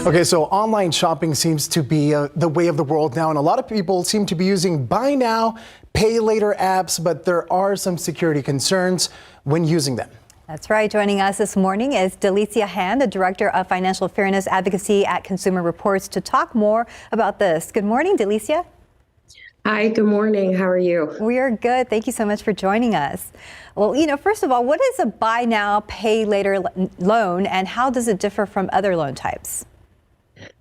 Okay, so online shopping seems to be the way of the world now, and a lot of people seem to be using buy now, pay later apps, but there are some security concerns when using them. That's right. Joining us this morning is Delicia Han, the Director of Financial Fairness Advocacy at Consumer Reports, to talk more about this. Good morning, Delicia. Hi, good morning. How are you? We are good. Thank you so much for joining us. Well, first of all, what is a buy now, pay later loan, and how does it differ from other loan types?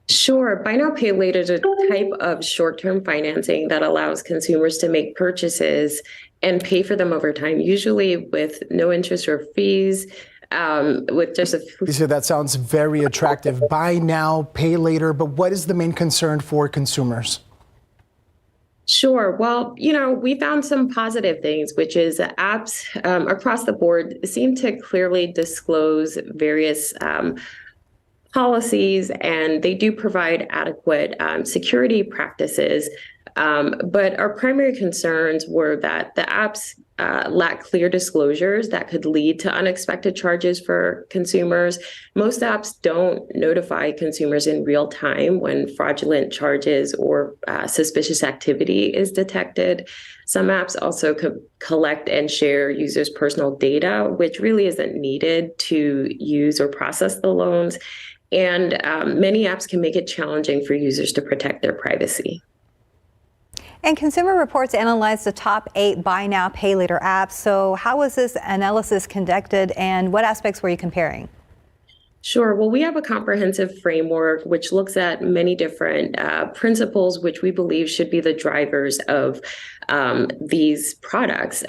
Sure. Buy now, pay later is a type of short-term financing that allows consumers to make purchases and pay for them over time, usually with no interest or fees. With just So that sounds very attractive. Buy now, pay later. But what is the main concern for consumers? Sure. Well, we found some positive things, which is apps across the board seem to clearly disclose various policies, and they do provide adequate security practices. But our primary concerns were that the apps lack clear disclosures that could lead to unexpected charges for consumers. Most apps don't notify consumers in real time when fraudulent charges or suspicious activity is detected. Some apps also could collect and share users' personal data, which really isn't needed to use or process the loans. And many apps can make it challenging for users to protect their privacy. And Consumer Reports analyzed the top 8 buy now, pay later apps. So how was this analysis conducted, and what aspects were you comparing? Sure. Well, we have a comprehensive framework which looks at many different principles which we believe should be the drivers of these products.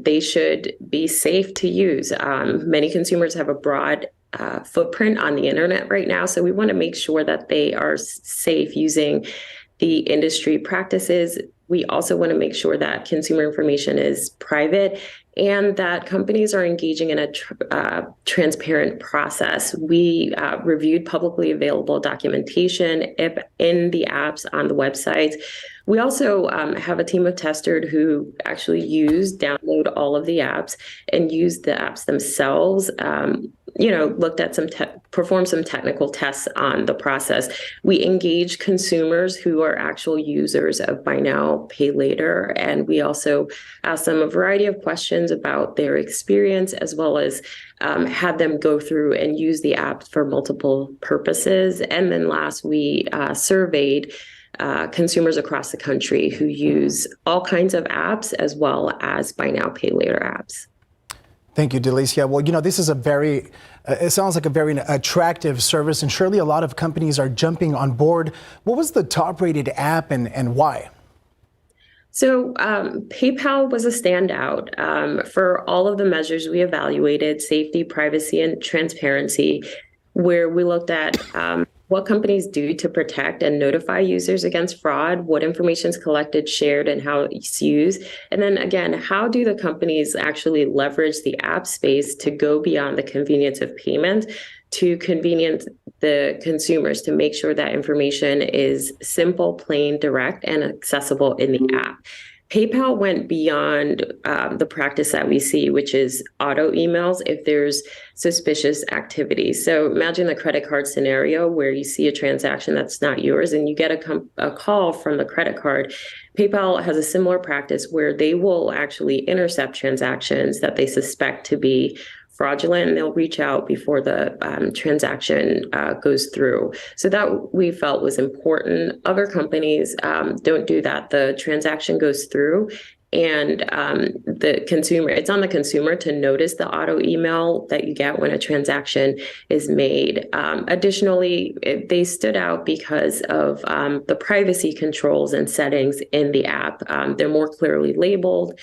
They should be safe to use. Many consumers have a broad footprint on the internet right now, so we want to make sure that they are safe using the industry practices. We also want to make sure that consumer information is private and that companies are engaging in a transparent process. We reviewed publicly available documentation in the apps on the websites. We also have a team of testers who actually download all of the apps and use the apps themselves. Looked at performed some technical tests on the process. We engage consumers who are actual users of buy now, pay later, and we also asked them a variety of questions about their experience, as well as had them go through and use the app for multiple purposes. And then last, we surveyed consumers across the country who use all kinds of apps, as well as buy now, pay later apps. Thank you, Delicia. Well, this is it sounds like a very attractive service, and surely a lot of companies are jumping on board. What was the top rated app and why? So PayPal was a standout for all of the measures we evaluated: safety, privacy, and transparency, where we looked at what companies do to protect and notify users against fraud, what information is collected, shared, and how it's used. And then again, how do the companies actually leverage the app space to go beyond the convenience of payment to convenience the consumers, to make sure that information is simple, plain, direct, and accessible in the app. PayPal went beyond the practice that we see, which is auto emails if there's suspicious activity. So imagine the credit card scenario where you see a transaction that's not yours and you get a call from the credit card. PayPal has a similar practice where they will actually intercept transactions that they suspect to be fraudulent, and they'll reach out before the transaction goes through. So that we felt was important. Other companies don't do that. The transaction goes through, and it's on the consumer to notice the auto email that you get when a transaction is made. Additionally, they stood out because of the privacy controls and settings in the app. They're more clearly labeled.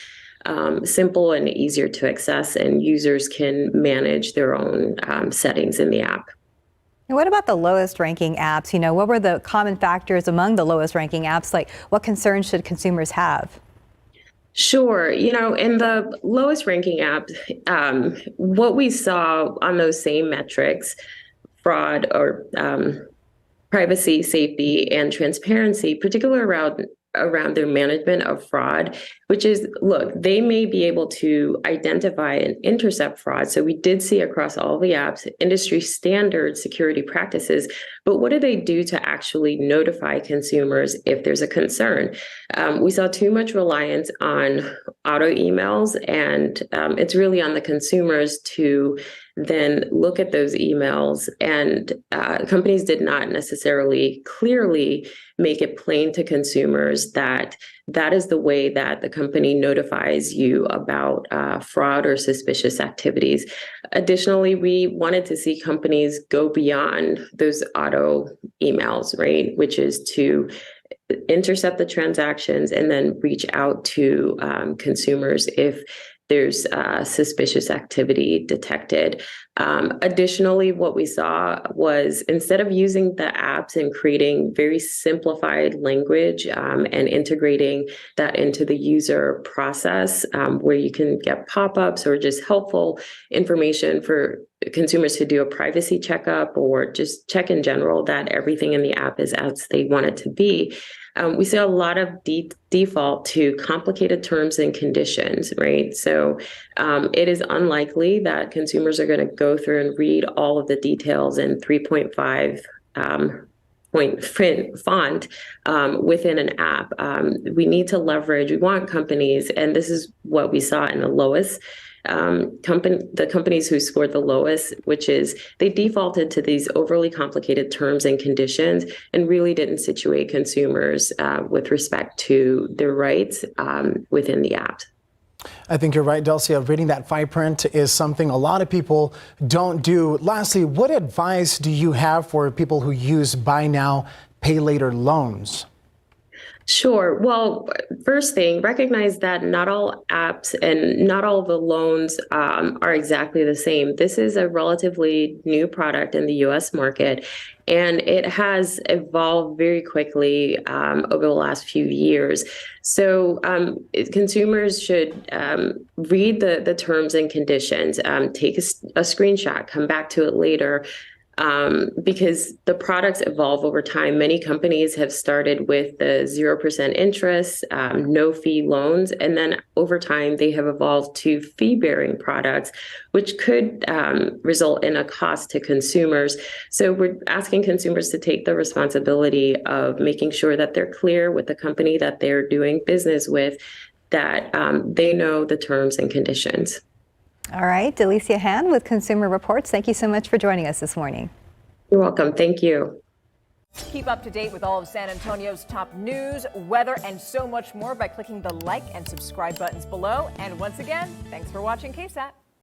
Simple and easier to access, and users can manage their own settings in the app. And what about the lowest ranking apps? What were the common factors among the lowest ranking apps? Like, what concerns should consumers have? Sure. In the lowest ranking apps, what we saw on those same metrics, fraud or privacy, safety, and transparency, particularly around their management of fraud, which is, look, they may be able to identify and intercept fraud. So we did see across all the apps industry standard security practices, but what do they do to actually notify consumers if there's a concern? We saw too much reliance on auto emails, and it's really on the consumers to then look at those emails, and companies did not necessarily clearly make it plain to consumers that that is the way that the company notifies you about fraud or suspicious activities. Additionally, we wanted to see companies go beyond those auto emails, right, which is to intercept the transactions and then reach out to consumers if there's suspicious activity detected. Additionally, what we saw was instead of using the apps and creating very simplified language and integrating that into the user process where you can get pop-ups or just helpful information for consumers to do a privacy checkup or just check in general that everything in the app is as they want it to be, we see a lot of default to complicated terms and conditions, right? So it is unlikely that consumers are going to go through and read all of the details in 3.5 point font within an app. We need to leverage, we want companies, and this is what we saw in the lowest the companies who scored the lowest, which is they defaulted to these overly complicated terms and conditions and really didn't situate consumers with respect to their rights within the app. I think you're right, Delcia. Reading that fine print is something a lot of people don't do. Lastly, what advice do you have for people who use buy now, pay later loans? Sure. Well, first thing, recognize that not all apps and not all the loans are exactly the same. This is a relatively new product in the U.S. market, and it has evolved very quickly over the last few years. So consumers should read the terms and conditions, take a screenshot, come back to it later. Because the products evolve over time. Many companies have started with the 0% interest, no fee loans, and then over time they have evolved to fee-bearing products, which could result in a cost to consumers. So we're asking consumers to take the responsibility of making sure that they're clear with the company that they're doing business with, that they know the terms and conditions. All right, Delicia Han with Consumer Reports. Thank you so much for joining us this morning. You're welcome. Thank you. Keep up to date with all of San Antonio's top news, weather, and so much more by clicking the like and subscribe buttons below. And once again, thanks for watching KSAT.